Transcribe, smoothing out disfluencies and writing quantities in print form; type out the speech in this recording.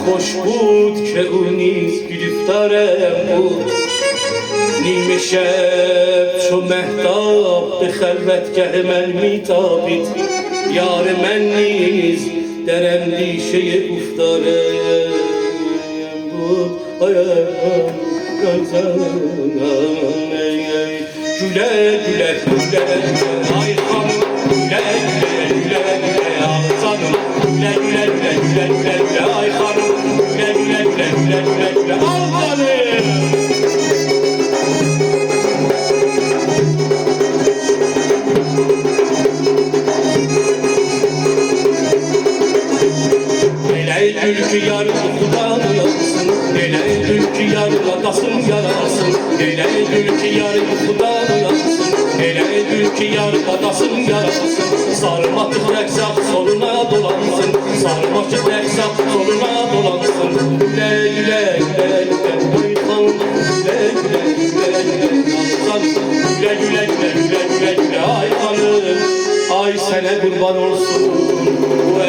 خوش بود که او نیز گرفتارم بود. نیمه شب چو مهتاب به خلوتگه من میتابید، یار من نیز در اندیشه افتادم بود. güle güle güle ay hanım güle güle güle güle aslanım güle güle güle güle güle güle ay hanım güle güle güle güle güle güle aslanım. Gülkü yar kutudan yansın, Leyla gülkü yar atasın yarasın, Leyla gülkü yar kutudan yansın, Leyla gülkü yar atasın yarasın. Sarmatık reksak soluna dolansın, sarmatık reksak soluna dolansın. Güle güle güle güle uykan, güle güle güle güle yansın, güle güle güle güle güle güle ay kanım, ay sana kurban olsun bu